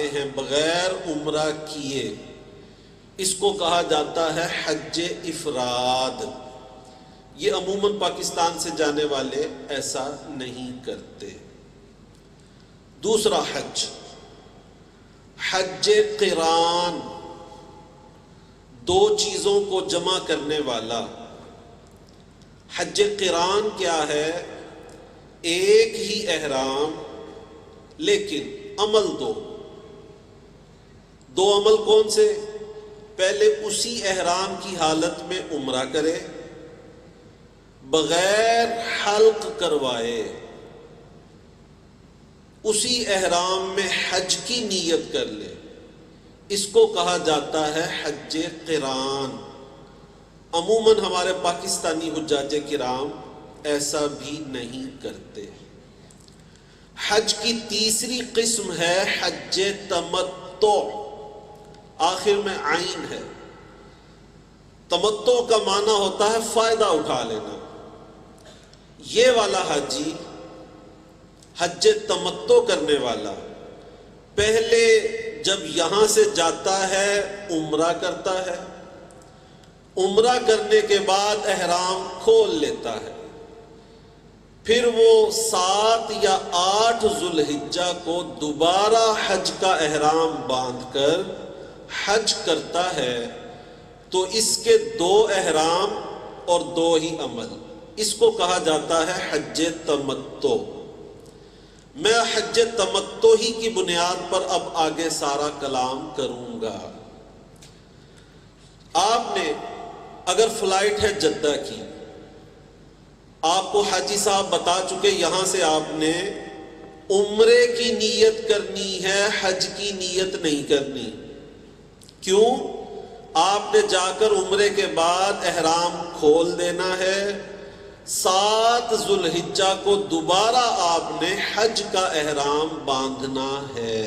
آتے ہیں بغیر عمرہ کیے، اس کو کہا جاتا ہے حج افراد۔ یہ عموماً پاکستان سے جانے والے ایسا نہیں کرتے۔ دوسرا حج، حج قران، دو چیزوں کو جمع کرنے والا۔ حج قران کیا ہے؟ ایک ہی احرام لیکن عمل دو عمل کون سے؟ پہلے اسی احرام کی حالت میں عمرہ کرے بغیر حلق کروائے، اسی احرام میں حج کی نیت کر لے، اس کو کہا جاتا ہے حج قران۔ عموماً ہمارے پاکستانی حجاج کرام ایسا بھی نہیں کرتے۔ حج کی تیسری قسم ہے حج تمتع، آخر میں عین ہے۔ تمتع کا معنی ہوتا ہے فائدہ اٹھا لینا۔ یہ والا حاجی حج تمتع کرنے والا پہلے جب یہاں سے جاتا ہے عمرہ کرتا ہے، عمرہ کرنے کے بعد احرام کھول لیتا ہے، پھر وہ 7 یا 8 ذوالحجہ کو دوبارہ حج کا احرام باندھ کر حج کرتا ہے، تو اس کے 2 احرام اور 2 ہی عمل، اس کو کہا جاتا ہے حج تمتع۔ میں حج تمتع ہی کی بنیاد پر اب آگے سارا کلام کروں گا۔ آپ نے اگر فلائٹ ہے جدہ کی، آپ کو حاجی صاحب بتا چکے یہاں سے آپ نے عمرے کی نیت کرنی ہے، حج کی نیت نہیں کرنی۔ کیوں؟ آپ نے جا کر عمرے کے بعد احرام کھول دینا ہے، 7 ذوالحجہ کو دوبارہ آپ نے حج کا احرام باندھنا ہے۔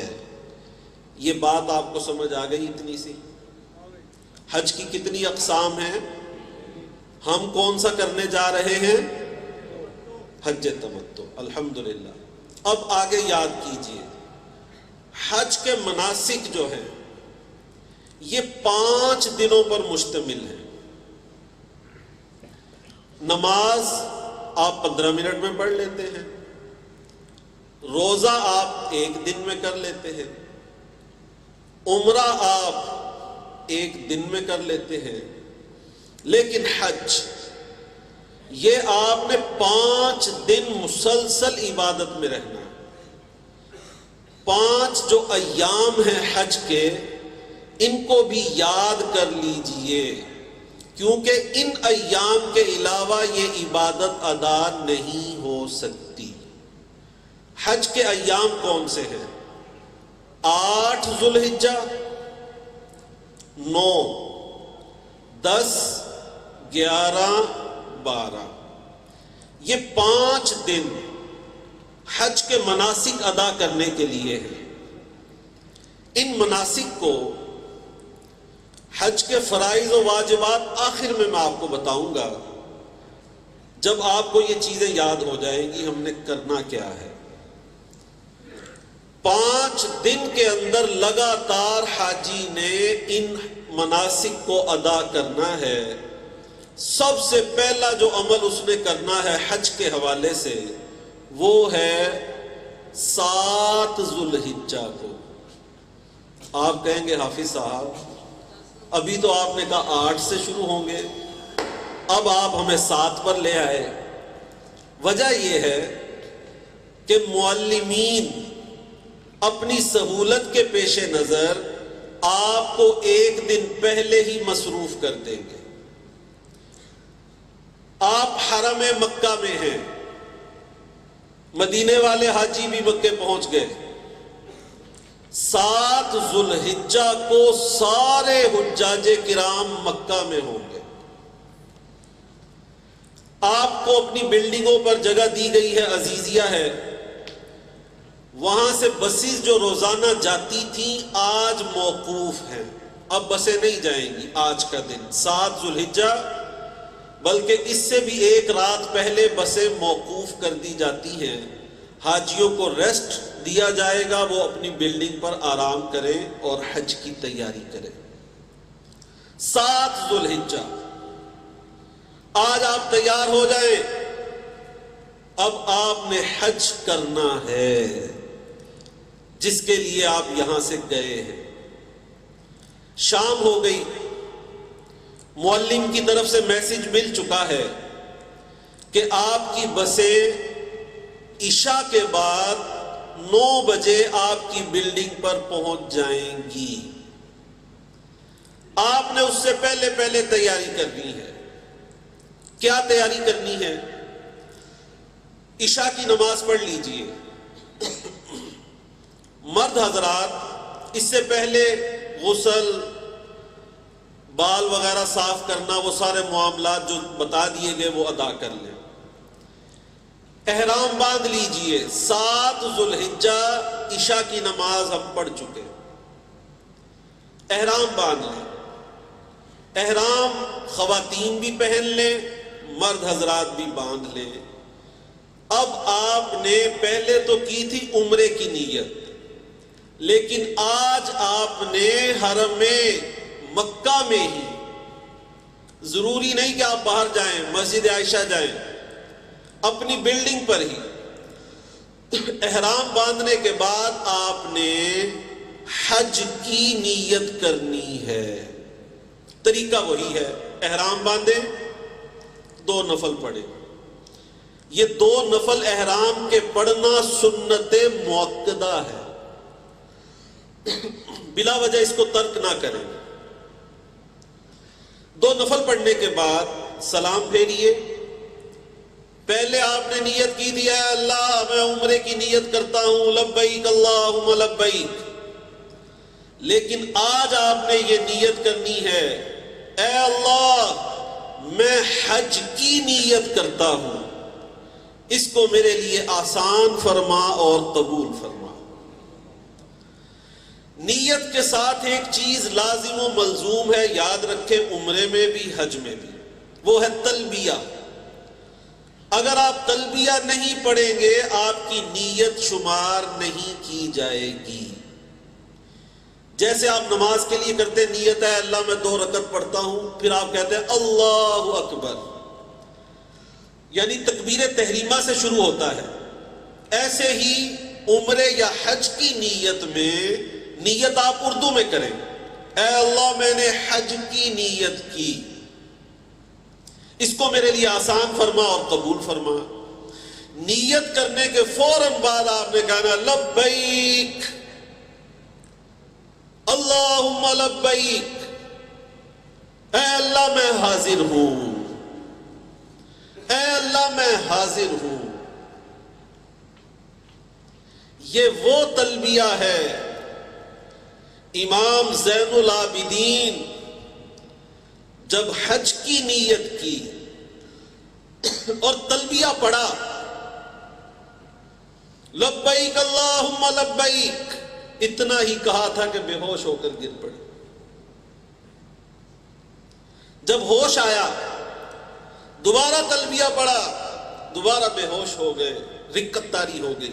یہ بات آپ کو سمجھ آ گئی اتنی سی؟ حج کی کتنی اقسام ہیں؟ ہم کون سا کرنے جا رہے ہیں؟ حج تمتع، الحمدللہ۔ اب آگے یاد کیجئے، حج کے مناسک جو ہیں یہ 5 دنوں پر مشتمل ہے۔ نماز آپ 15 منٹ میں پڑھ لیتے ہیں، روزہ آپ 1 دن میں کر لیتے ہیں، عمرہ آپ 1 دن میں کر لیتے ہیں، لیکن حج یہ آپ نے 5 دن مسلسل عبادت میں رہنا ہے۔ 5 جو ایام ہیں حج کے، ان کو بھی یاد کر لیجئے، کیونکہ ان ایام کے علاوہ یہ عبادت ادا نہیں ہو سکتی۔ حج کے ایام کون سے ہیں؟ 8 ذوالحجہ، 9، 10، 11، 12، یہ 5 دن حج کے مناسک ادا کرنے کے لیے ہیں۔ ان مناسک کو، حج کے فرائض و واجبات آخر میں آپ کو بتاؤں گا، جب آپ کو یہ چیزیں یاد ہو جائیں گی ہم نے کرنا کیا ہے۔ 5 دن کے اندر لگاتار حاجی نے ان مناسک کو ادا کرنا ہے۔ سب سے پہلا جو عمل اس نے کرنا ہے حج کے حوالے سے، وہ ہے 7 ذوالحجہ کو۔ آپ کہیں گے حافظ صاحب ابھی تو آپ نے کہا 8 سے شروع ہوں گے، اب آپ ہمیں 7 پر لے آئے۔ وجہ یہ ہے کہ معلمین اپنی سہولت کے پیش نظر آپ کو 1 دن پہلے ہی مصروف کر دیں گے۔ آپ حرم مکہ میں ہیں، مدینے والے حاجی بھی مکے پہنچ گئے، 7 ذوالحجہ کو سارے حجاج کرام مکہ میں ہوں گے۔ آپ کو اپنی بلڈنگوں پر جگہ دی گئی ہے، عزیزیہ ہے، وہاں سے بسیں جو روزانہ جاتی تھیں آج موقوف ہیں، اب بسیں نہیں جائیں گی آج کا دن 7 ذوالحجہ، بلکہ اس سے بھی 1 رات پہلے بسیں موقوف کر دی جاتی ہیں۔ حاجیوں کو ریسٹ دیا جائے گا، وہ اپنی بلڈنگ پر آرام کریں اور حج کی تیاری کریں۔ 7 ذو الحجہ، آج آپ تیار ہو جائیں، اب آپ نے حج کرنا ہے جس کے لیے آپ یہاں سے گئے ہیں۔ شام ہو گئی، معلم کی طرف سے میسج مل چکا ہے کہ آپ کی بسیں عشاء کے بعد 9 بجے آپ کی بلڈنگ پر پہنچ جائیں گی۔ آپ نے اس سے پہلے تیاری کرنی ہے۔ کیا تیاری کرنی ہے؟ عشاء کی نماز پڑھ لیجئے۔ مرد حضرات اس سے پہلے غسل، بال وغیرہ صاف کرنا، وہ سارے معاملات جو بتا دیے گئے وہ ادا کر لیں۔ احرام باندھ لیجئے۔ 7 ذو الحجہ عشاء کی نماز ہم پڑھ چکے، احرام باندھ لیں۔ احرام خواتین بھی پہن لیں، مرد حضرات بھی باندھ لیں۔ اب آپ نے پہلے تو کی تھی عمرے کی نیت، لیکن آج آپ نے حرم مکہ میں ہی، ضروری نہیں کہ آپ باہر جائیں، مسجد عائشہ جائیں، اپنی بلڈنگ پر ہی احرام باندھنے کے بعد آپ نے حج کی نیت کرنی ہے۔ طریقہ وہی ہے، احرام باندھیں، 2 نفل پڑھیں۔ یہ 2 نفل احرام کے پڑھنا سنت مؤکدہ ہے، بلا وجہ اس کو ترک نہ کریں۔ 2 نفل پڑھنے کے بعد سلام پھیریے۔ پہلے آپ نے نیت کی تھی، اے اللہ میں عمرے کی نیت کرتا ہوں، لبیک اللہم لبیک، لیکن آج آپ نے یہ نیت کرنی ہے، اے اللہ میں حج کی نیت کرتا ہوں، اس کو میرے لیے آسان فرما اور قبول فرما۔ نیت کے ساتھ ایک چیز لازم و ملزوم ہے، یاد رکھیں، عمرے میں بھی حج میں بھی، وہ ہے تلبیہ۔ اگر آپ تلبیہ نہیں پڑھیں گے آپ کی نیت شمار نہیں کی جائے گی۔ جیسے آپ نماز کے لیے کرتے نیت ہے اللہ میں 2 رکعت پڑھتا ہوں، پھر آپ کہتے ہیں اللہ اکبر، یعنی تکبیر تحریمہ سے شروع ہوتا ہے۔ ایسے ہی عمرے یا حج کی نیت میں، نیت آپ اردو میں کریں، اے اللہ میں نے حج کی نیت کی، اس کو میرے لیے آسان فرما اور قبول فرما۔ نیت کرنے کے فوراً بعد آپ نے کہنا لبیک اللہم لبیک، اے اللہ میں حاضر ہوں، اے اللہ میں حاضر ہوں۔ یہ وہ تلبیہ ہے امام زین العابدین جب حج کی نیت کی اور تلبیہ پڑھا لبیک اللہم لبیک، اتنا ہی کہا تھا کہ بے ہوش ہو کر گر پڑے۔ جب ہوش آیا دوبارہ تلبیہ پڑھا، دوبارہ بے ہوش ہو گئے، رکت طاری ہو گئی۔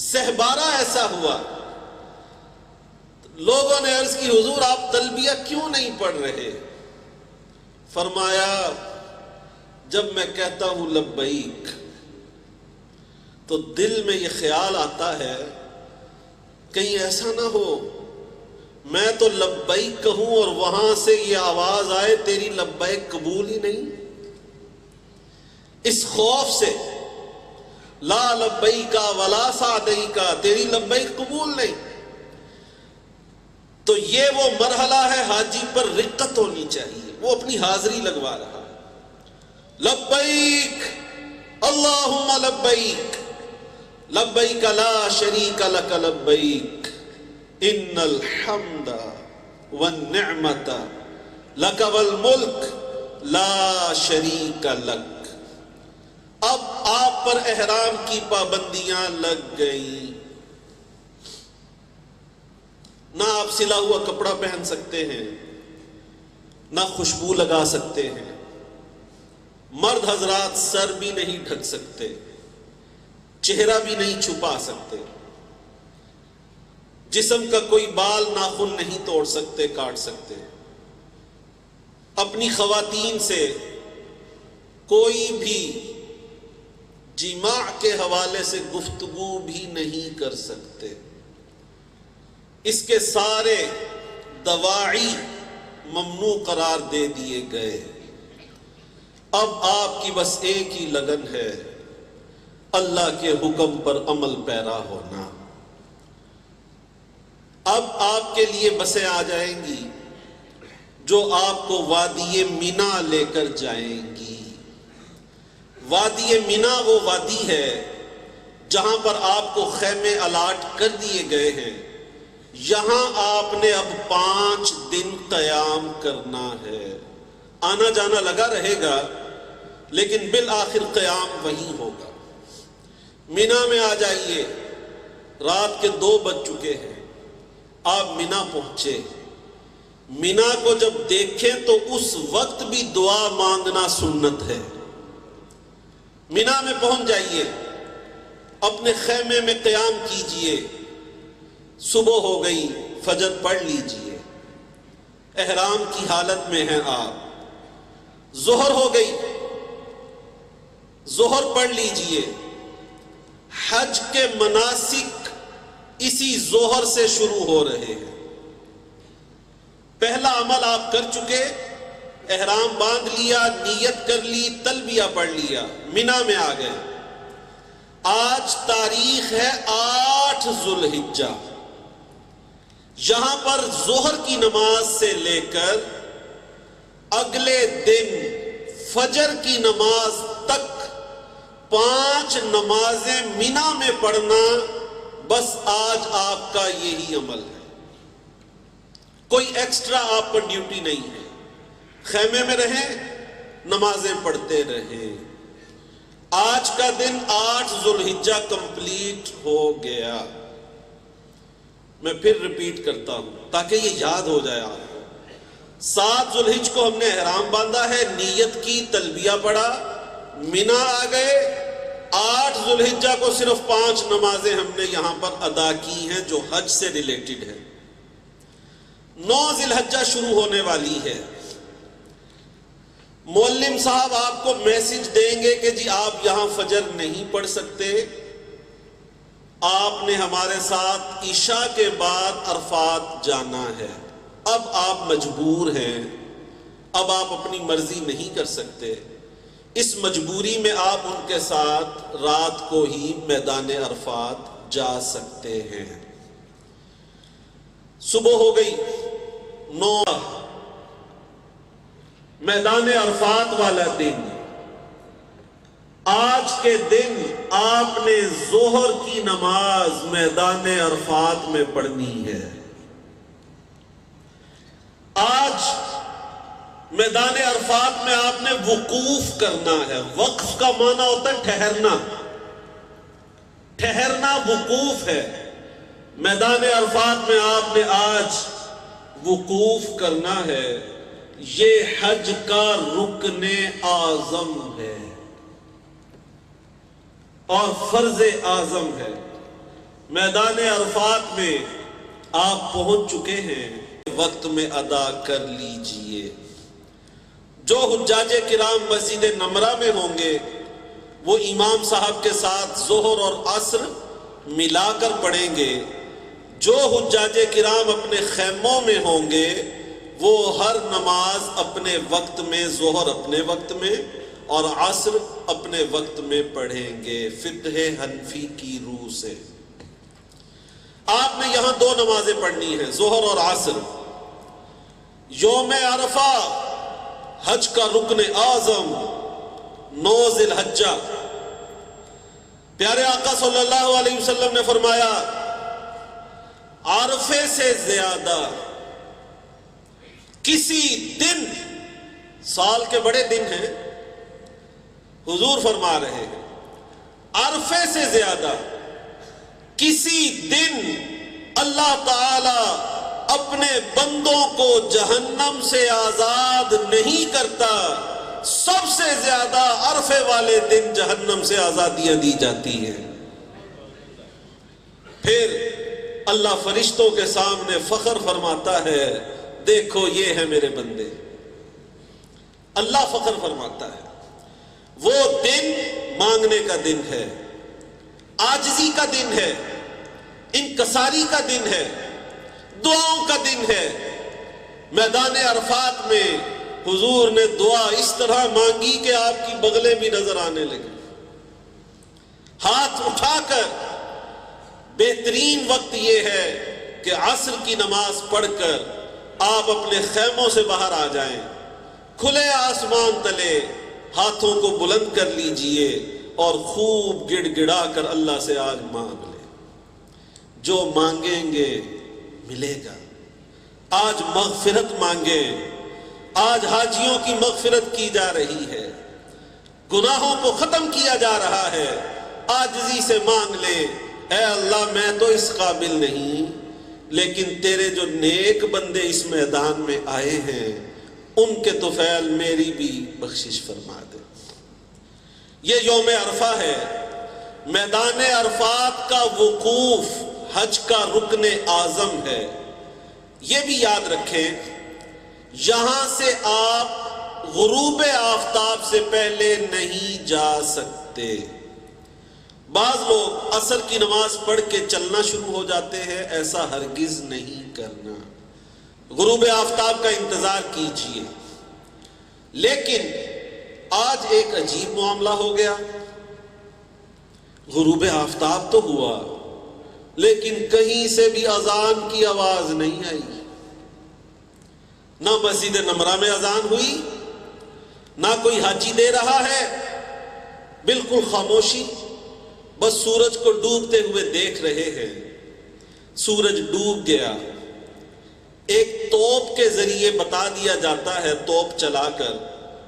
سہبارہ ایسا ہوا، لوگوں نے عرض کی حضور آپ تلبیہ کیوں نہیں پڑھ رہے؟ فرمایا جب میں کہتا ہوں لبیک تو دل میں یہ خیال آتا ہے کہیں ایسا نہ ہو میں تو لبیک کہوں اور وہاں سے یہ آواز آئے تیری لبیک قبول ہی نہیں۔ اس خوف سے لا لبیک ولا سعدیک، تیری لبیک قبول نہیں۔ تو یہ وہ مرحلہ ہے حاجی پر رقت ہونی چاہیے، وہ اپنی حاضری لگوا رہا ہے۔ لبیک اللہم لبیک لبیک لا شریک لک لبیک ان الحمد والنعمت لک والملک لا شریک لک۔ اب آپ پر احرام کی پابندیاں لگ گئیں، نہ آپ سلا ہوا کپڑا پہن سکتے ہیں، نہ خوشبو لگا سکتے ہیں، مرد حضرات سر بھی نہیں ڈھک سکتے، چہرہ بھی نہیں چھپا سکتے، جسم کا کوئی بال ناخن نہیں توڑ سکتے، کاٹ سکتے، اپنی خواتین سے کوئی بھی جماع کے حوالے سے گفتگو بھی نہیں کر سکتے۔ اس کے سارے دواعی ممنوع قرار دے دیے گئے۔ اب آپ کی بس ایک ہی لگن ہے، اللہ کے حکم پر عمل پیرا ہونا۔ اب آپ کے لیے بسیں آ جائیں گی جو آپ کو وادی مینا لے کر جائیں گی۔ وادی مینا وہ وادی ہے جہاں پر آپ کو خیمے الاٹ کر دیے گئے ہیں۔ یہاں آپ نے اب 5 دن قیام کرنا ہے۔ آنا جانا لگا رہے گا لیکن بالآخر قیام وہیں ہوگا۔ مینا میں آ جائیے، رات کے 2 بج چکے ہیں، آپ مینا پہنچے۔ مینا کو جب دیکھیں تو اس وقت بھی دعا مانگنا سنت ہے۔ مینا میں پہنچ جائیے، اپنے خیمے میں قیام کیجئے، صبح ہو گئی، فجر پڑھ لیجئے، احرام کی حالت میں ہیں آپ، ظہر ہو گئی، ظہر پڑھ لیجئے۔ حج کے مناسک اسی ظہر سے شروع ہو رہے ہیں۔ پہلا عمل آپ کر چکے، احرام باندھ لیا، نیت کر لی، تلبیہ پڑھ لیا، مینا میں آ گئے۔ آج تاریخ ہے 8 ذو الحجہ۔ یہاں پر ظہر کی نماز سے لے کر اگلے دن فجر کی نماز تک 5 نمازیں مینا میں پڑھنا، بس آج آپ کا یہی عمل ہے۔ کوئی ایکسٹرا آپ پر ڈیوٹی نہیں ہے۔ خیمے میں رہیں، نمازیں پڑھتے رہیں۔ آج کا دن 8 ذو الحجہ کمپلیٹ ہو گیا۔ میں پھر ریپیٹ کرتا ہوں تاکہ یہ یاد ہو جائے آپ کو۔ 7 ذو الحجہ کو ہم نے احرام باندھا ہے، نیت کی، تلبیہ پڑھا، مینا آ گئے۔ 8 ذو الحجہ کو صرف 5 نمازیں ہم نے یہاں پر ادا کی ہیں جو حج سے ریلیٹڈ ہے۔ 9 ذی الحجہ شروع ہونے والی ہے۔ معلم صاحب آپ کو میسج دیں گے کہ جی آپ یہاں فجر نہیں پڑھ سکتے، آپ نے ہمارے ساتھ عشاء کے بعد عرفات جانا ہے۔ اب آپ مجبور ہیں، اب آپ اپنی مرضی نہیں کر سکتے۔ اس مجبوری میں آپ ان کے ساتھ رات کو ہی میدان عرفات جا سکتے ہیں۔ صبح ہو گئی، 9 میدان عرفات والا دن۔ آج کے دن آپ نے ظہر کی نماز میدان عرفات میں پڑھنی ہے۔ آج میدان عرفات میں آپ نے وقوف کرنا ہے۔ وقف کا معنی ہوتا ہے ٹھہرنا، ٹھہرنا وقوف ہے۔ میدان عرفات میں آپ نے آج وقوف کرنا ہے۔ یہ حج کا رکن اعظم ہے اور فرض اعظم ہے۔ میدان عرفات میں آپ پہنچ چکے ہیں، وقت میں ادا کر لیجئے۔ جو حجاج کرام مسجد نمرہ میں ہوں گے وہ امام صاحب کے ساتھ ظہر اور عصر ملا کر پڑھیں گے۔ جو حجاج کرام اپنے خیموں میں ہوں گے وہ ہر نماز اپنے وقت میں، ظہر اپنے وقت میں اور عصر اپنے وقت میں پڑھیں گے، فقہ حنفی کی روح سے۔ آپ نے یہاں 2 نمازیں پڑھنی ہیں، ظہر اور عصر۔ یوم عرفہ حج کا رکن اعظم 9 ذی الحجہ۔ پیارے آقا صلی اللہ علیہ وسلم نے فرمایا عرفے سے زیادہ کسی دن، سال کے بڑے دن ہیں، حضور فرما رہے ہیں عرفے سے زیادہ کسی دن اللہ تعالی اپنے بندوں کو جہنم سے آزاد نہیں کرتا۔ سب سے زیادہ عرفے والے دن جہنم سے آزادیاں دی جاتی ہیں۔ پھر اللہ فرشتوں کے سامنے فخر فرماتا ہے، دیکھو یہ ہے میرے بندے۔ اللہ فخر فرماتا ہے۔ وہ دن مانگنے کا دن ہے، عاجزی کا دن ہے، انکساری کا دن ہے، دعاؤں کا دن ہے۔ میدان عرفات میں حضور نے دعا اس طرح مانگی کہ آپ کی بغلیں بھی نظر آنے لگی۔ ہاتھ اٹھا کر بہترین وقت یہ ہے کہ عصر کی نماز پڑھ کر آپ اپنے خیموں سے باہر آ جائیں، کھلے آسمان تلے ہاتھوں کو بلند کر لیجئے اور خوب گڑ گڑا کر اللہ سے آج مانگ لیں۔ جو مانگیں گے ملے گا۔ آج مغفرت مانگیں، آج حاجیوں کی مغفرت کی جا رہی ہے، گناہوں کو ختم کیا جا رہا ہے۔ عاجزی سے مانگ لیں، اے اللہ میں تو اس قابل نہیں، لیکن تیرے جو نیک بندے اس میدان میں آئے ہیں ان کے طفیل میری بھی بخشش فرما دے۔ یہ یوم عرفہ ہے۔ میدان عرفات کا وقوف حج کا رکن اعظم ہے۔ یہ بھی یاد رکھیں، یہاں سے آپ غروب آفتاب سے پہلے نہیں جا سکتے۔ بعض لوگ عصر کی نماز پڑھ کے چلنا شروع ہو جاتے ہیں، ایسا ہرگز نہیں کرنا۔ غروب آفتاب کا انتظار کیجئے۔ لیکن آج ایک عجیب معاملہ ہو گیا۔ غروب آفتاب تو ہوا، لیکن کہیں سے بھی اذان کی آواز نہیں آئی۔ نہ مسجد نمرہ میں اذان ہوئی، نہ کوئی حاجی دے رہا ہے، بالکل خاموشی۔ بس سورج کو ڈوبتے ہوئے دیکھ رہے ہیں۔ سورج ڈوب گیا، ایک توپ کے ذریعے بتا دیا جاتا ہے توپ چلا کر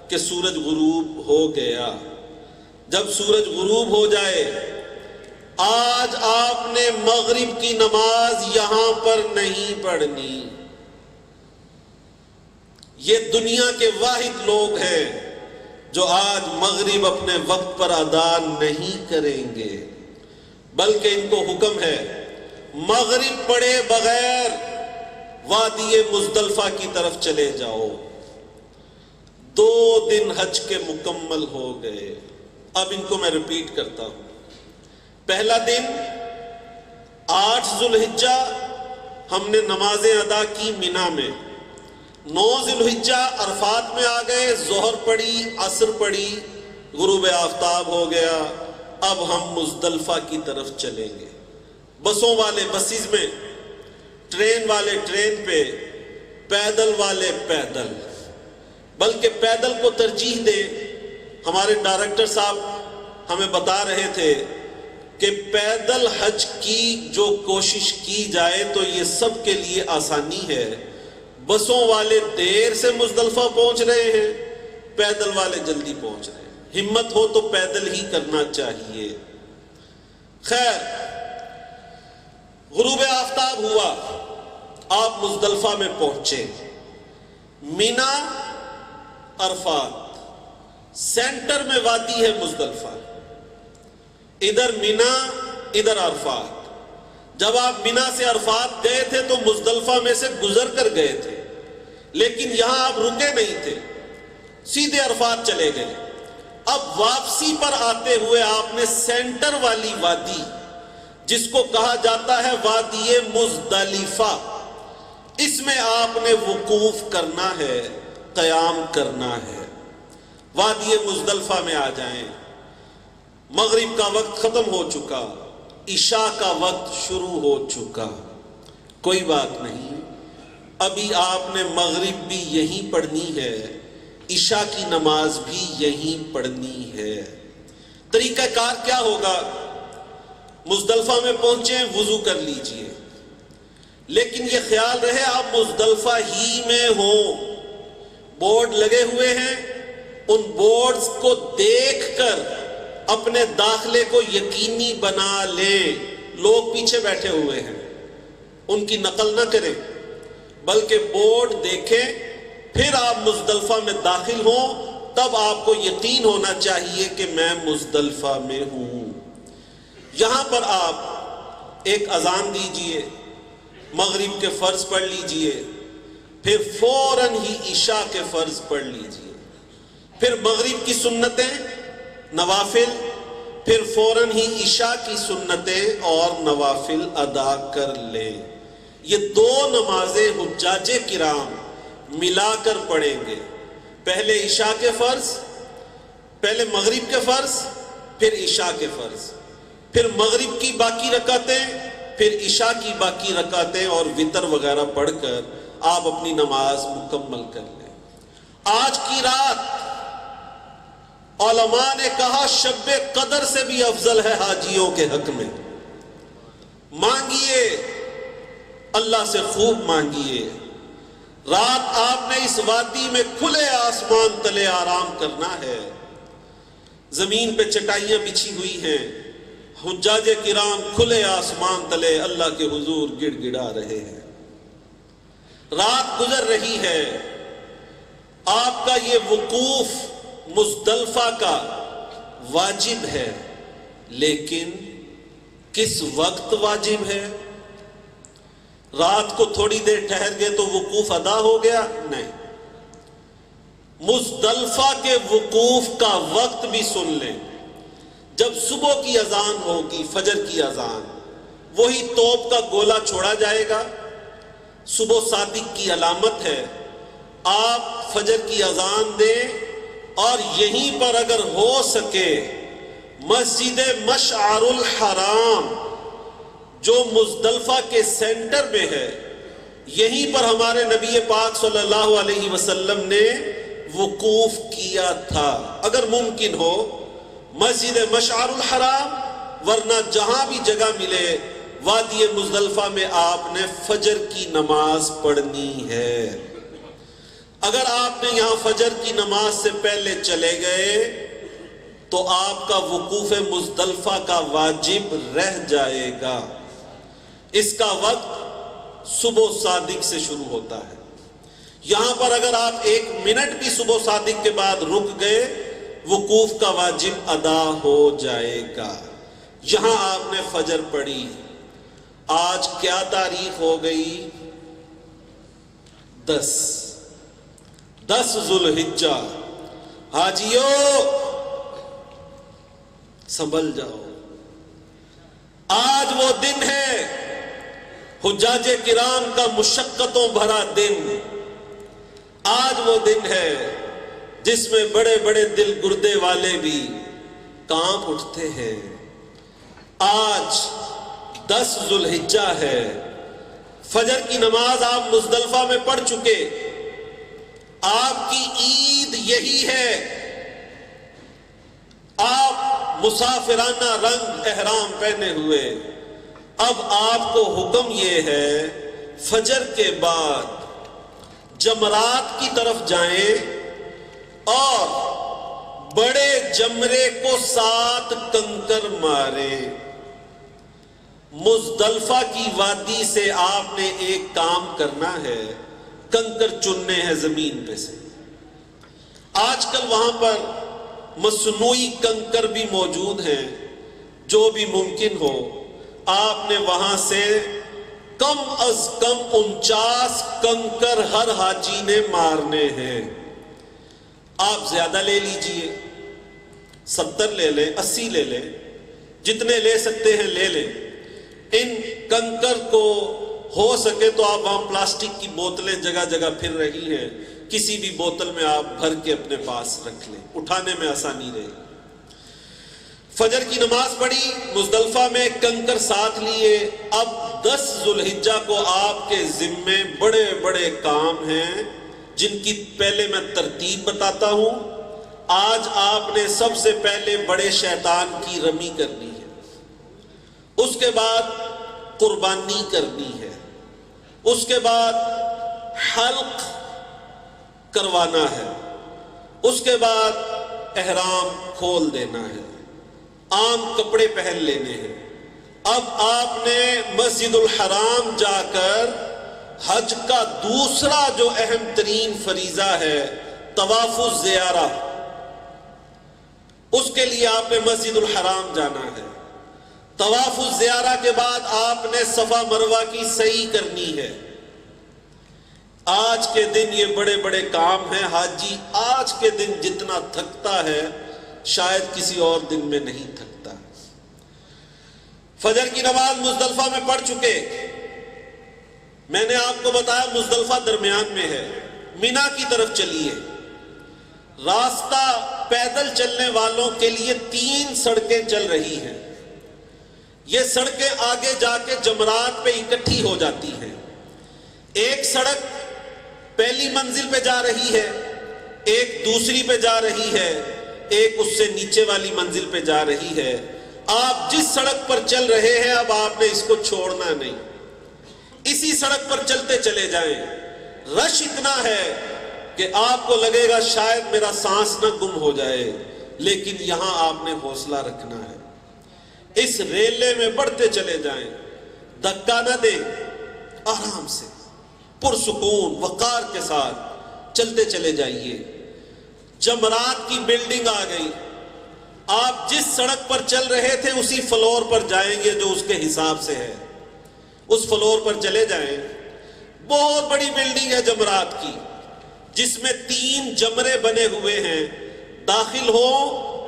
کہ سورج غروب ہو گیا۔ جب سورج غروب ہو جائے، آج آپ نے مغرب کی نماز یہاں پر نہیں پڑھنی۔ یہ دنیا کے واحد لوگ ہیں جو آج مغرب اپنے وقت پر ادا نہیں کریں گے، بلکہ ان کو حکم ہے مغرب پڑھے بغیر وادی مزدلفہ کی طرف چلے جاؤ۔ 2 دن حج کے مکمل ہو گئے۔ اب ان کو میں ریپیٹ کرتا ہوں۔ پہلا دن 8 ذو الحجہ ہم نے نمازیں ادا کی مینا میں۔ 9 ذی الحجہ عرفات میں آ گئے، ظہر پڑھی، عصر پڑھی، غروب آفتاب ہو گیا۔ اب ہم مزدلفہ کی طرف چلیں گے۔ بسوں والے بسیز میں، ٹرین والے ٹرین پہ، پیدل والے پیدل، بلکہ پیدل کو ترجیح دیں۔ ہمارے ڈائریکٹر صاحب ہمیں بتا رہے تھے کہ پیدل حج کی جو کوشش کی جائے تو یہ سب کے لیے آسانی ہے۔ بسوں والے دیر سے مزدلفہ پہنچ رہے ہیں، پیدل والے جلدی پہنچ رہے ہیں۔ ہمت ہو تو پیدل ہی کرنا چاہیے۔ خیر، غروب آفتاب ہوا، آپ مزدلفہ میں پہنچے۔ مینا، عرفات، سینٹر میں وادی ہے مزدلفہ، ادھر مینا، ادھر عرفات۔ جب آپ مینا سے عرفات گئے تھے تو مزدلفہ میں سے گزر کر گئے تھے، لیکن یہاں آپ رکے نہیں تھے، سیدھے عرفات چلے گئے۔ اب واپسی پر آتے ہوئے آپ نے سینٹر والی وادی، جس کو کہا جاتا ہے وادی مزدلفہ، اس میں آپ نے وقوف کرنا ہے، قیام کرنا ہے۔ وادی مزدلفہ میں آ جائیں۔ مغرب کا وقت ختم ہو چکا، عشاء کا وقت شروع ہو چکا، کوئی بات نہیں، ابھی آپ نے مغرب بھی یہیں پڑھنی ہے، عشاء کی نماز بھی یہیں پڑھنی ہے۔ طریقہ کار کیا ہوگا؟ مزدلفہ میں پہنچیں، وضو کر لیجئے، لیکن یہ خیال رہے آپ مزدلفہ ہی میں ہوں۔ بورڈ لگے ہوئے ہیں، ان بورڈز کو دیکھ کر اپنے داخلے کو یقینی بنا لیں۔ لوگ پیچھے بیٹھے ہوئے ہیں، ان کی نقل نہ کریں، بلکہ بورڈ دیکھیں، پھر آپ مزدلفہ میں داخل ہوں، تب آپ کو یقین ہونا چاہیے کہ میں مزدلفہ میں ہوں۔ یہاں پر آپ ایک اذان دیجئے، مغرب کے فرض پڑھ لیجئے، پھر فوراً ہی عشاء کے فرض پڑھ لیجئے، پھر مغرب کی سنتیں نوافل، پھر فوراً ہی عشاء کی سنتیں اور نوافل ادا کر لیں۔ یہ دو نمازیں حجاج کرام ملا کر پڑھیں گے، پہلے عشاء کے فرض، پہلے مغرب کے فرض، پھر عشاء کے فرض، پھر مغرب کی باقی رکعتیں، پھر عشاء کی باقی رکعتیں اور وتر وغیرہ پڑھ کر آپ اپنی نماز مکمل کر لیں۔ آج کی رات علماء نے کہا شب قدر سے بھی افضل ہے حاجیوں کے حق میں۔ مانگیے، اللہ سے خوب مانگیے۔ رات آپ نے اس وادی میں کھلے آسمان تلے آرام کرنا ہے، زمین پہ چٹائیاں بچھی ہوئی ہیں، حجاج کرام کھلے آسمان تلے اللہ کے حضور گڑ گڑا رہے ہیں۔ رات گزر رہی ہے، آپ کا یہ وقوف مزدلفہ کا واجب ہے، لیکن کس وقت واجب ہے؟ رات کو تھوڑی دیر ٹھہر گئے تو وقوف ادا ہو گیا؟ نہیں، مزدلفہ کے وقوف کا وقت بھی سن لیں۔ جب صبح کی اذان ہوگی، فجر کی اذان، وہی توپ کا گولہ چھوڑا جائے گا، صبح صادق کی علامت ہے۔ آپ فجر کی اذان دیں اور یہیں پر اگر ہو سکے مسجد مشعر الحرام جو مزدلفہ کے سینٹر میں ہے، یہیں پر ہمارے نبی پاک صلی اللہ علیہ وسلم نے وقوف کیا تھا۔ اگر ممکن ہو مسجد مشعر الحرام، ورنہ جہاں بھی جگہ ملے وادی مزدلفہ میں آپ نے فجر کی نماز پڑھنی ہے۔ اگر آپ نے یہاں فجر کی نماز سے پہلے چلے گئے تو آپ کا وقوف مزدلفہ کا واجب رہ جائے گا۔ اس کا وقت صبح صادق سے شروع ہوتا ہے۔ یہاں پر اگر آپ 1 منٹ بھی صبح صادق کے بعد رک گئے، وقوف کا واجب ادا ہو جائے گا۔ یہاں آپ نے فجر پڑھی۔ آج کیا تاریخ ہو گئی؟ 10 ذو الحجہ۔ حاجیو سنبھل جاؤ، آج وہ دن ہے حجاج کرام کا مشقتوں بھرا دن۔ آج وہ دن ہے جس میں بڑے بڑے دل گردے والے بھی کانپ اٹھتے ہیں۔ آج 10 ذو الحجہ ہے، فجر کی نماز آپ مزدلفہ میں پڑھ چکے، آپ کی عید یہی ہے۔ آپ مسافرانہ رنگ احرام پہنے ہوئے، اب آپ کو حکم یہ ہے فجر کے بعد جمرات کی طرف جائیں اور بڑے جمرے کو 7 کنکر ماریں۔ مزدلفہ کی وادی سے آپ نے ایک کام کرنا ہے، کنکر چننے ہیں زمین پہ سے۔ آج کل وہاں پر مصنوعی کنکر بھی موجود ہیں، جو بھی ممکن ہو آپ نے وہاں سے کم از کم 49 کنکر ہر حاجی نے مارنے ہیں۔ آپ زیادہ لے لیجئے، 70 لے لیں، 80 لے لیں، جتنے لے سکتے ہیں لے لیں۔ ان کنکر کو ہو سکے تو آپ وہاں پلاسٹک کی بوتلیں جگہ جگہ پھر رہی ہیں، کسی بھی بوتل میں آپ بھر کے اپنے پاس رکھ لیں، اٹھانے میں آسانی رہے۔ فجر کی نماز پڑھی، مزدلفہ میں کنکر ساتھ لیے۔ اب 10 ذو الحجہ کو آپ کے ذمے بڑے بڑے کام ہیں، جن کی پہلے میں ترتیب بتاتا ہوں۔ آج آپ نے سب سے پہلے بڑے شیطان کی رمی کرنی ہے، اس کے بعد قربانی کرنی ہے، اس کے بعد حلق کروانا ہے، اس کے بعد احرام کھول دینا ہے، عام کپڑے پہن لینے ہیں۔ اب آپ نے مسجد الحرام جا کر حج کا دوسرا جو اہم ترین فریضہ ہے طواف الزیارہ، اس کے لیے آپ نے مسجد الحرام جانا ہے۔ طواف الزیارہ کے بعد آپ نے صفا مروہ کی سعی کرنی ہے۔ آج کے دن یہ بڑے بڑے کام ہیں، حاجی آج کے دن جتنا تھکتا ہے شاید کسی اور دن میں نہیں تھکتا۔ فجر کی نماز مزدلفہ میں پڑھ چکے، میں نے آپ کو بتایا مزدلفہ درمیان میں ہے، مینا کی طرف چلیے۔ راستہ پیدل چلنے والوں کے لیے 3 سڑکیں چل رہی ہیں، یہ سڑکیں آگے جا کے جمرات پہ اکٹھی ہو جاتی ہیں۔ ایک سڑک پہلی منزل پہ جا رہی ہے، ایک دوسری پہ جا رہی ہے، ایک اس سے نیچے والی منزل پہ جا رہی ہے۔ آپ جس سڑک پر چل رہے ہیں اب آپ نے اس کو چھوڑنا نہیں، اسی سڑک پر چلتے چلے جائیں۔ رش اتنا ہے کہ آپ کو لگے گا شاید میرا سانس نہ گم ہو جائے، لیکن یہاں آپ نے حوصلہ رکھنا ہے۔ اس ریلے میں بڑھتے چلے جائیں، دھکا نہ دیں، آرام سے پرسکون وقار کے ساتھ چلتے چلے جائیے۔ جمرات کی بلڈنگ آ گئی، آپ جس سڑک پر چل رہے تھے اسی فلور پر جائیں گے جو اس کے حساب سے ہے، اس فلور پر چلے جائیں۔ بہت بڑی بلڈنگ ہے جمرات کی، جس میں 3 جمرے بنے ہوئے ہیں۔ داخل ہو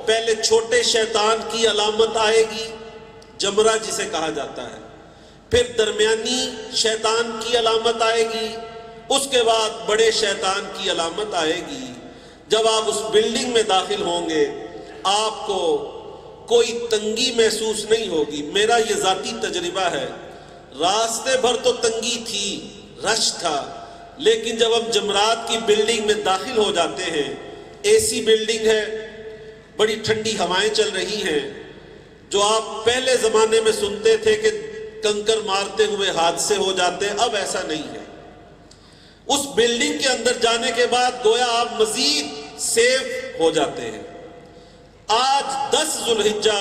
پہلے چھوٹے شیطان کی علامت آئے گی، جمرہ جسے کہا جاتا ہے، پھر درمیانی شیطان کی علامت آئے گی، اس کے بعد بڑے شیطان کی علامت آئے گی۔ جب آپ اس بلڈنگ میں داخل ہوں گے آپ کو کوئی تنگی محسوس نہیں ہوگی۔ میرا یہ ذاتی تجربہ ہے، راستے بھر تو تنگی تھی، رش تھا، لیکن جب ہم جمرات کی بلڈنگ میں داخل ہو جاتے ہیں، اے سی بلڈنگ ہے، بڑی ٹھنڈی ہوائیں چل رہی ہیں۔ جو آپ پہلے زمانے میں سنتے تھے کہ کنکر مارتے ہوئے حادثے ہو جاتے، اب ایسا نہیں ہے۔ اس بلڈنگ کے اندر جانے کے بعد گویا آپ مزید سیف ہو جاتے ہیں۔ آج 10 ذوالحجہ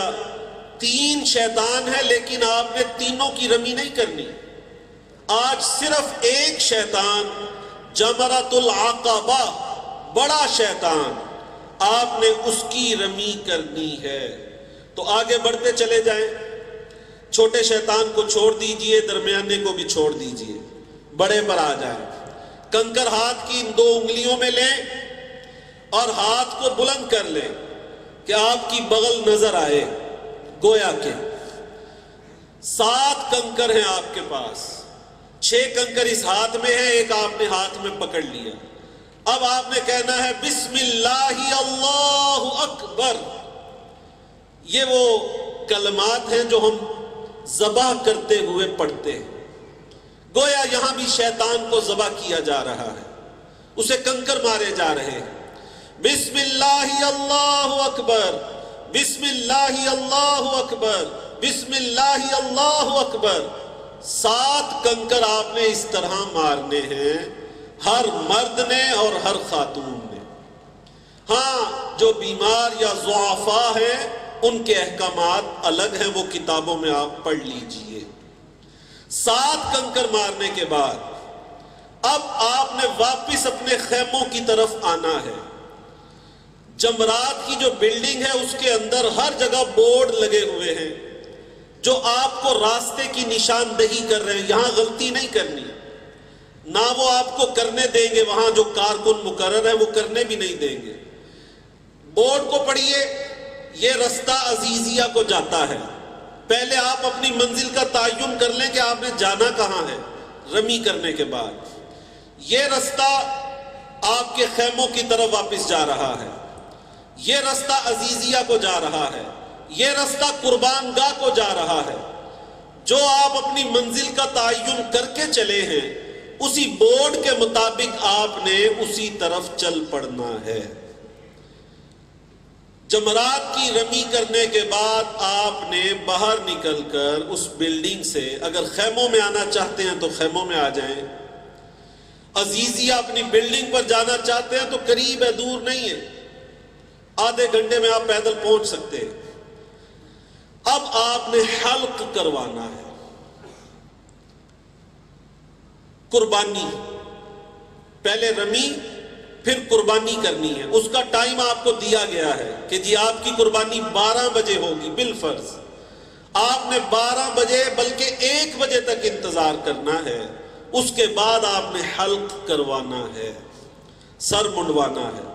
3 شیطان ہیں، لیکن آپ نے تینوں کی رمی نہیں کرنی۔ آج صرف ایک شیطان، جمرۃ العقبہ، بڑا شیطان، آپ نے اس کی رمی کرنی ہے۔ تو آگے بڑھتے چلے جائیں، چھوٹے شیطان کو چھوڑ دیجئے، درمیانے کو بھی چھوڑ دیجئے، بڑے پر آ جائیں۔ کنکر ہاتھ کی ان 2 انگلیوں میں لیں اور ہاتھ کو بلند کر لیں کہ آپ کی بغل نظر آئے، گویا کہ 7 کنکر ہیں آپ کے پاس، 6 کنکر اس ہاتھ میں ہیں، ایک آپ نے ہاتھ میں پکڑ لیا۔ اب آپ نے کہنا ہے بسم اللہ اللہ اکبر۔ یہ وہ کلمات ہیں جو ہم ذبح کرتے ہوئے پڑھتے ہیں، گویا یہاں بھی شیطان کو ذبح کیا جا رہا ہے، اسے کنکر مارے جا رہے ہیں۔ بسم اللہ اللہ اکبر، بسم اللہ اللہ اکبر، بسم اللہ اللہ اکبر۔ 7 کنکر آپ نے اس طرح مارنے ہیں، ہر مرد نے اور ہر خاتون نے۔ ہاں جو بیمار یا ضعفاء ہیں ان کے احکامات الگ ہیں، وہ کتابوں میں آپ پڑھ لیجئے۔ 7 کنکر مارنے کے بعد اب آپ نے واپس اپنے خیموں کی طرف آنا ہے۔ جمرات کی جو بلڈنگ ہے اس کے اندر ہر جگہ بورڈ لگے ہوئے ہیں جو آپ کو راستے کی نشاندہی کر رہے ہیں، یہاں غلطی نہیں کرنی، نہ وہ آپ کو کرنے دیں گے، وہاں جو کارکن مقرر ہے وہ کرنے بھی نہیں دیں گے۔ بورڈ کو پڑھیے، یہ رستہ عزیزیہ کو جاتا ہے۔ پہلے آپ اپنی منزل کا تعین کر لیں کہ آپ نے جانا کہاں ہے، رمی کرنے کے بعد یہ رستہ آپ کے خیموں کی طرف واپس جا رہا ہے، یہ رستہ عزیزیہ کو جا رہا ہے، یہ رستہ قربان گاہ کو جا رہا ہے۔ جو آپ اپنی منزل کا تعین کر کے چلے ہیں اسی بورڈ کے مطابق آپ نے اسی طرف چل پڑنا ہے۔ جمرات کی رمی کرنے کے بعد آپ نے باہر نکل کر اس بلڈنگ سے، اگر خیموں میں آنا چاہتے ہیں تو خیموں میں آ جائیں، عزیزیہ اپنی بلڈنگ پر جانا چاہتے ہیں تو قریب ہے، دور نہیں ہے، آدھے گھنٹے میں آپ پیدل پہنچ سکتے ہیں۔ اب آپ نے حلق کروانا ہے، قربانی، پہلے رمی پھر قربانی کرنی ہے۔ اس کا ٹائم آپ کو دیا گیا ہے کہ جی آپ کی قربانی 12 بجے ہوگی بالفرض۔ آپ نے 12 بجے بلکہ 1 بجے تک انتظار کرنا ہے، اس کے بعد آپ نے حلق کروانا ہے، سر منڈوانا ہے۔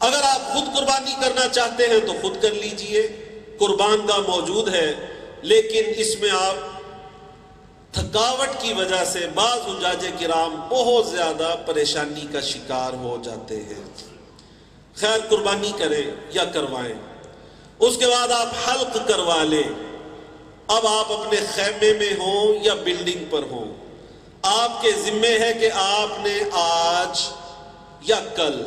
اگر آپ خود قربانی کرنا چاہتے ہیں تو خود کر لیجئے، قربان گاہ موجود ہے، لیکن اس میں آپ تھکاوٹ کی وجہ سے بعض حجاج کرام بہت زیادہ پریشانی کا شکار ہو جاتے ہیں۔ خیر، قربانی کریں یا کروائیں، اس کے بعد آپ حلق کروا لیں۔ اب آپ اپنے خیمے میں ہوں یا بلڈنگ پر ہوں، آپ کے ذمے ہے کہ آپ نے آج یا کل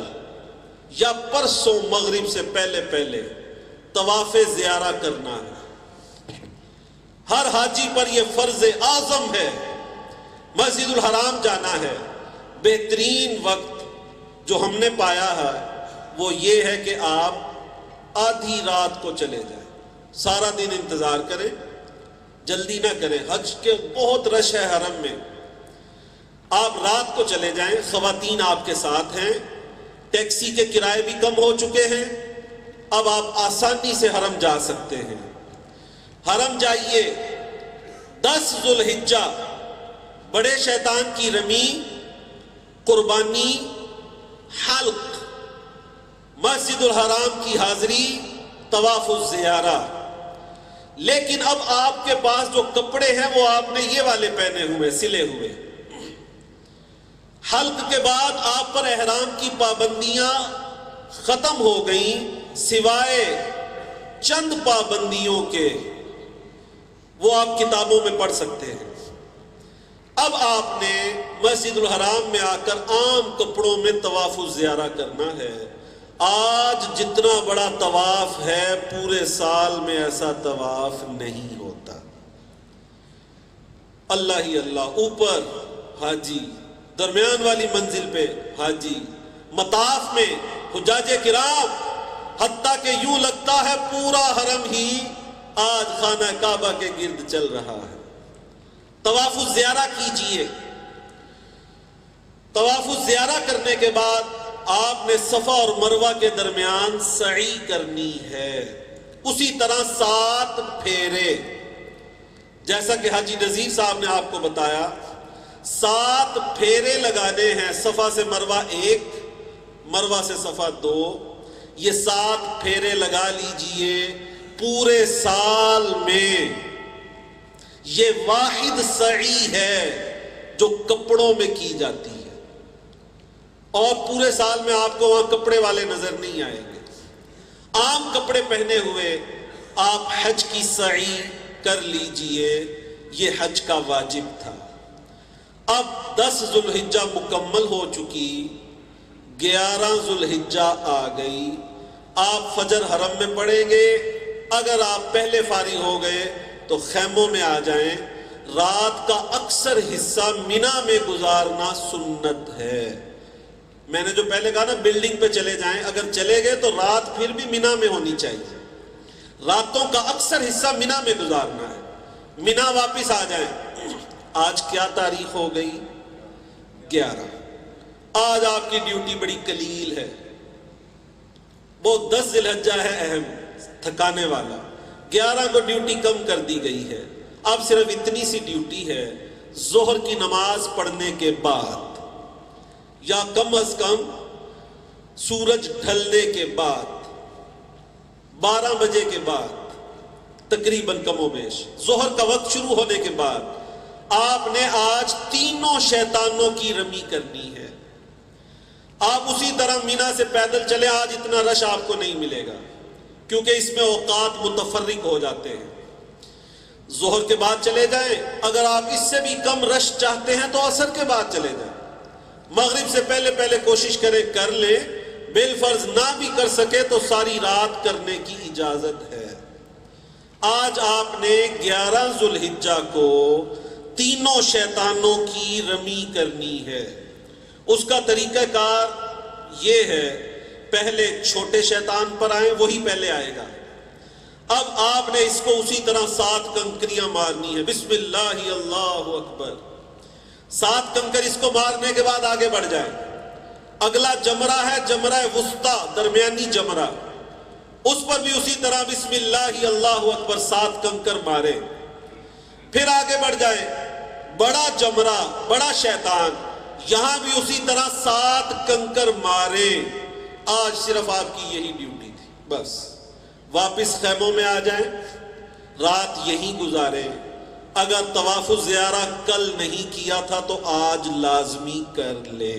یا پرسوں مغرب سے پہلے طواف زیارہ کرنا ہے۔ ہر حاجی پر یہ فرض اعظم ہے، مسجد الحرام جانا ہے۔ بہترین وقت جو ہم نے پایا ہے وہ یہ ہے کہ آپ آدھی رات کو چلے جائیں، سارا دن انتظار کریں، جلدی نہ کریں۔ حج کے بہت رش ہے حرم میں، آپ رات کو چلے جائیں، خواتین آپ کے ساتھ ہیں، ٹیکسی کے کرائے بھی کم ہو چکے ہیں، اب آپ آسانی سے حرم جا سکتے ہیں۔ حرم جائیے، 10 ذو الحجہ بڑے شیطان کی رمی، قربانی، حلق، مسجد الحرام کی حاضری، طواف الزیارہ۔ لیکن اب آپ کے پاس جو کپڑے ہیں وہ آپ نے یہ والے پہنے ہوئے، سلے ہوئے۔ حلق کے بعد آپ پر احرام کی پابندیاں ختم ہو گئیں، سوائے چند پابندیوں کے، وہ آپ کتابوں میں پڑھ سکتے ہیں۔ اب آپ نے مسجد الحرام میں آ کر عام کپڑوں میں طواف الزیارہ کرنا ہے۔ آج جتنا بڑا طواف ہے پورے سال میں ایسا طواف نہیں ہوتا۔ اللہ ہی اللہ، اوپر حاجی، درمیان والی منزل پہ حاجی، مطاف میں حجاج کرام، حتیٰ کہ یوں لگتا ہے پورا حرم ہی آج خانہ کعبہ کے گرد چل رہا ہے۔ طواف الزیارہ کیجئے۔ طواف الزیارہ کرنے کے بعد آپ نے صفا اور مروہ کے درمیان سعی کرنی ہے، اسی طرح 7 پھیرے، جیسا کہ حاجی نذیر صاحب نے آپ کو بتایا۔ 7 پھیرے لگانے ہیں، صفا سے مروہ 1، مروہ سے صفا 2، یہ 7 پھیرے لگا لیجئے۔ پورے سال میں یہ واحد سعی ہے جو کپڑوں میں کی جاتی ہے، اور پورے سال میں آپ کو وہاں کپڑے والے نظر نہیں آئیں گے۔ عام کپڑے پہنے ہوئے آپ حج کی سعی کر لیجئے، یہ حج کا واجب تھا۔ اب 10 ذو الحجہ مکمل ہو چکی، 11 ذو الحجہ آ گئی۔ آپ فجر حرم میں پڑھیں گے، اگر آپ پہلے فارغ ہو گئے تو خیموں میں آ جائیں۔ رات کا اکثر حصہ مینا میں گزارنا سنت ہے۔ میں نے جو پہلے کہا نا بلڈنگ پہ چلے جائیں، اگر چلے گئے تو رات پھر بھی مینا میں ہونی چاہیے۔ راتوں کا اکثر حصہ مینا میں گزارنا ہے، مینا واپس آ جائیں۔ آج کیا تاریخ ہو گئی؟ 11۔ آج آپ کی ڈیوٹی بڑی قلیل ہے، وہ 10 ذی الحجہ ہے اہم، تھکانے والا۔ 11 کو ڈیوٹی کم کر دی گئی ہے، اب صرف اتنی سی ڈیوٹی ہے، ظہر کی نماز پڑھنے کے بعد یا کم از کم سورج ڈھلنے کے بعد 12 بجے کے بعد، تقریباً کم و بیش ظہر کا وقت شروع ہونے کے بعد آپ نے آج تینوں شیطانوں کی رمی کرنی ہے۔ آپ اسی طرح مینا سے پیدل چلے، آج اتنا رش آپ کو نہیں ملے گا کیونکہ اس میں اوقات متفرق ہو جاتے ہیں۔ ظہر کے بعد چلے جائیں، اگر آپ اس سے بھی کم رش چاہتے ہیں تو عصر کے بعد چلے جائیں۔ مغرب سے پہلے کوشش کریں، کر لیں، بالفرض نہ بھی کر سکے تو ساری رات کرنے کی اجازت ہے۔ آج آپ نے 11 ذو الحجہ کو تینوں شیطانوں کی رمی کرنی ہے۔ اس کا طریقہ کار یہ ہے، پہلے چھوٹے شیطان پر آئیں، وہی پہلے آئے گا۔ اب آپ نے اس کو اسی طرح 7 کنکریاں مارنی ہے، بسم اللہ اللہ اکبر۔ 7 کنکر اس کو مارنے کے بعد آگے بڑھ جائیں۔ اگلا جمرہ ہے، جمرہ وسطیٰ، درمیانی جمرہ، اس پر بھی اسی طرح بسم اللہ اللہ اکبر 7 کنکر مارے. پھر آگے بڑھ جائیں، بڑا جمرہ، بڑا شیطان، یہاں بھی اسی طرح 7 کنکر مارے. آج صرف آپ کی یہی ڈیوٹی تھی، بس واپس خیموں میں آ جائیں، رات یہیں گزاریں. اگر طواف الزیارہ کل نہیں کیا تھا تو آج لازمی کر لے.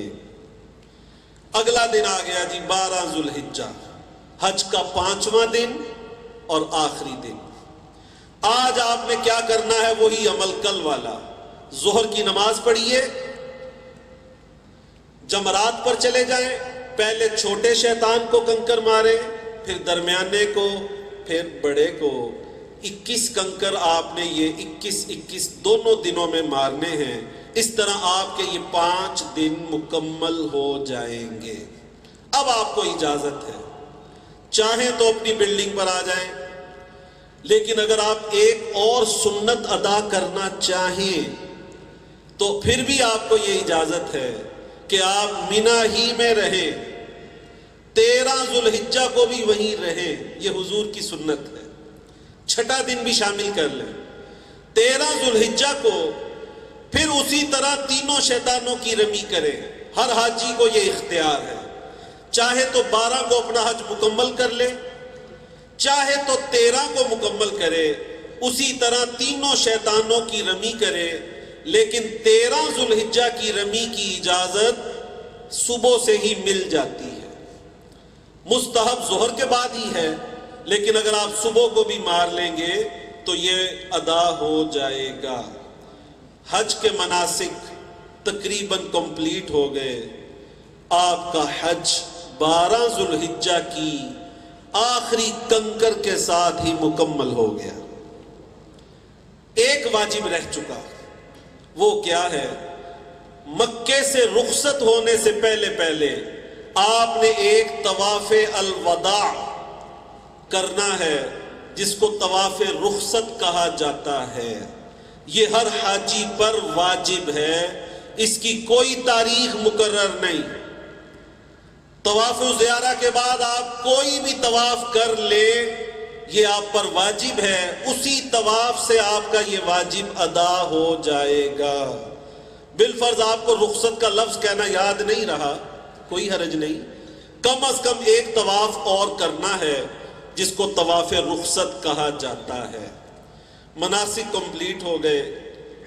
اگلا دن آ گیا جی 12 ذو الحجہ، حج کا 5واں دن اور آخری دن. آج آپ نے کیا کرنا ہے؟ وہی عمل کل والا. ظہر کی نماز پڑھیے، جمرات پر چلے جائیں، پہلے چھوٹے شیطان کو کنکر مارے، پھر درمیانے کو، پھر بڑے کو. 21 کنکر آپ نے یہ 21 دونوں دنوں میں مارنے ہیں. اس طرح آپ کے یہ 5 دن مکمل ہو جائیں گے. اب آپ کو اجازت ہے، چاہیں تو اپنی بلڈنگ پر آ جائیں، لیکن اگر آپ ایک اور سنت ادا کرنا چاہیں تو پھر بھی آپ کو یہ اجازت ہے کہ آپ منی ہی میں رہیں، 13 ذو الحجہ کو بھی وہیں رہیں. یہ حضور کی سنت ہے. چھٹا دن بھی شامل کر لیں. 13 ذو الحجہ کو پھر اسی طرح تینوں شیطانوں کی رمی کریں. ہر حاجی کو یہ اختیار ہے، چاہے تو 12 کو اپنا حج مکمل کر لے، چاہے تو 13 کو مکمل کرے، اسی طرح تینوں شیطانوں کی رمی کرے. لیکن 13 ذو الحجہ کی رمی کی اجازت صبح سے ہی مل جاتی ہے. مستحب ظہر کے بعد ہی ہے، لیکن اگر آپ صبح کو بھی مار لیں گے تو یہ ادا ہو جائے گا. حج کے مناسک تقریباً کمپلیٹ ہو گئے. آپ کا حج 12 ذو الحجہ کی آخری کنکر کے ساتھ ہی مکمل ہو گیا. ایک واجب رہ چکا، وہ کیا ہے؟ مکے سے رخصت ہونے سے پہلے آپ نے ایک طواف الوداع کرنا ہے، جس کو طواف رخصت کہا جاتا ہے. یہ ہر حاجی پر واجب ہے، اس کی کوئی تاریخ مقرر نہیں. طواف زیارہ کے بعد آپ کوئی بھی طواف کر لے، یہ آپ پر واجب ہے. اسی طواف سے آپ کا یہ واجب ادا ہو جائے گا. بالفرض آپ کو رخصت کا لفظ کہنا یاد نہیں رہا، کوئی حرج نہیں، کم از کم ایک طواف اور کرنا ہے جس کو طواف رخصت کہا جاتا ہے. مناسک کمپلیٹ ہو گئے.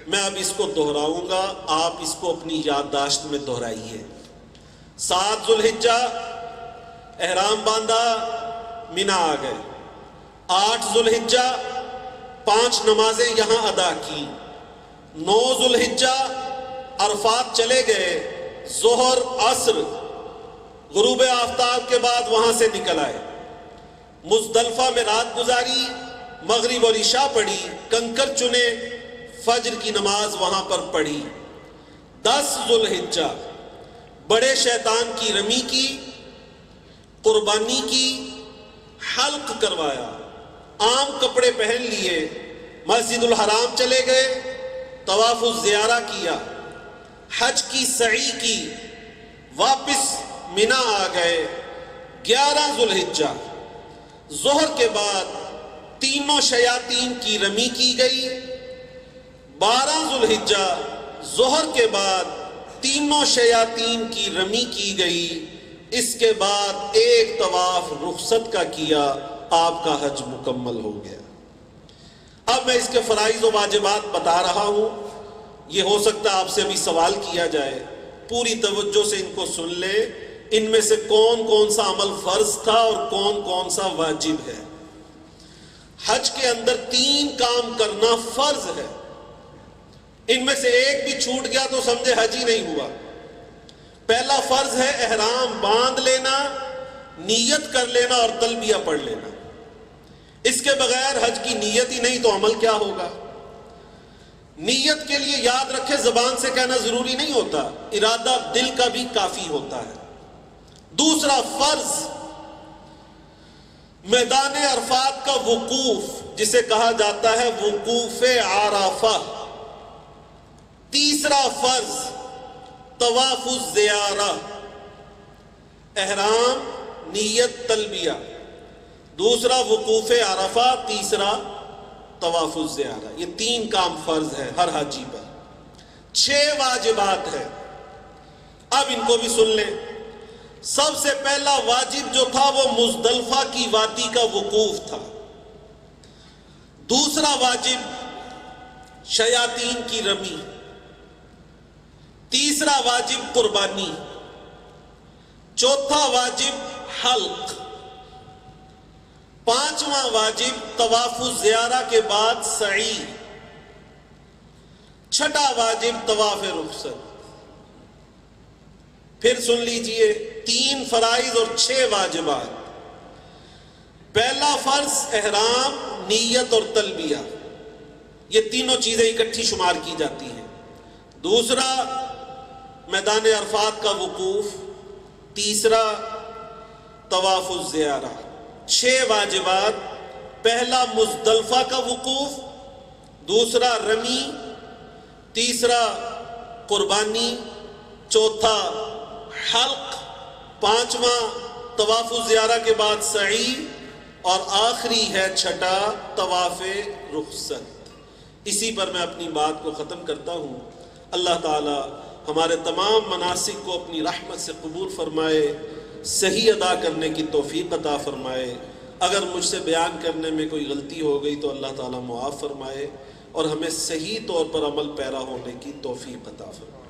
میں اب اس کو دہراؤں گا، آپ اس کو اپنی یادداشت میں دہرائیے. 7 ذو الحجہ احرام باندھا، منی آ گئے. 8 ذو الحجہ 5 نمازیں یہاں ادا کی. 9 ذو الحجہ عرفات چلے گئے، ظہر عصر غروب آفتاب کے بعد وہاں سے نکل آئے. مزدلفہ میں رات گزاری، مغرب اور عشاء پڑھی، کنکر چنے، فجر کی نماز وہاں پر پڑھی. 10 ذو الحجہ بڑے شیطان کی رمی کی، قربانی کی، حلق کروایا، عام کپڑے پہن لیے، مسجد الحرام چلے گئے، طواف الزیارہ کیا، حج کی سعی کی، واپس منی آ گئے. 11 ذو الحجہ ظہر کے بعد تینوں شیاطین کی رمی کی گئی. 12 ذو الحجہ ظہر کے بعد تینوں شیاطین کی رمی کی گئی. اس کے بعد ایک طواف رخصت کا کیا، آپ کا حج مکمل ہو گیا. اب میں اس کے فرائض و واجبات بتا رہا ہوں. یہ ہو سکتا ہے آپ سے ابھی سوال کیا جائے، پوری توجہ سے ان کو سن لے. ان میں سے کون کون سا عمل فرض تھا اور کون کون سا واجب ہے؟ حج کے اندر 3 کام کرنا فرض ہے. ان میں سے ایک بھی چھوٹ گیا تو سمجھے حج ہی نہیں ہوا. پہلا فرض ہے احرام باندھ لینا، نیت کر لینا اور تلبیہ پڑھ لینا. اس کے بغیر حج کی نیت ہی نہیں تو عمل کیا ہوگا؟ نیت کے لیے یاد رکھے زبان سے کہنا ضروری نہیں ہوتا، ارادہ دل کا بھی کافی ہوتا ہے. دوسرا فرض میدان عرفات کا وقوف، جسے کہا جاتا ہے وقوف عرفہ. تیسرا فرض طواف الزیارہ، احرام، نیت، تلبیہ. دوسرا وقوف عرفہ، تیسرا طواف الزیارہ. یہ 3 کام فرض ہے ہر حاجی پر. 6 واجبات ہیں. اب ان کو بھی سن لیں. سب سے پہلا واجب جو تھا وہ مزدلفہ کی وادی کا وقوف تھا. دوسرا واجب شیاطین کی رمی. تیسرا واجب قربانی. چوتھا واجب حلق. 5واں واجب طواف الزیارہ کے بعد سعی. 6واں واجب طواف رخصت. پھر سن لیجئے 3 فرائض اور 6 واجبات. پہلا فرض احرام، نیت اور تلبیہ، یہ تینوں چیزیں اکٹھی شمار کی جاتی ہیں. دوسرا میدان عرفات کا وقوف. تیسرا طواف الزیارہ. 6 واجبات. پہلا مزدلفہ کا وقوف، دوسرا رمی، تیسرا قربانی، چوتھا حلق، 5واں طواف الزیارہ کے بعد سعی، اور آخری ہے 6واں طواف رخصت. اسی پر میں اپنی بات کو ختم کرتا ہوں. اللہ تعالی ہمارے تمام مناسک کو اپنی رحمت سے قبول فرمائے، صحیح ادا کرنے کی توفیق عطا فرمائے. اگر مجھ سے بیان کرنے میں کوئی غلطی ہو گئی تو اللہ تعالیٰ معاف فرمائے، اور ہمیں صحیح طور پر عمل پیرا ہونے کی توفیق عطا فرمائے.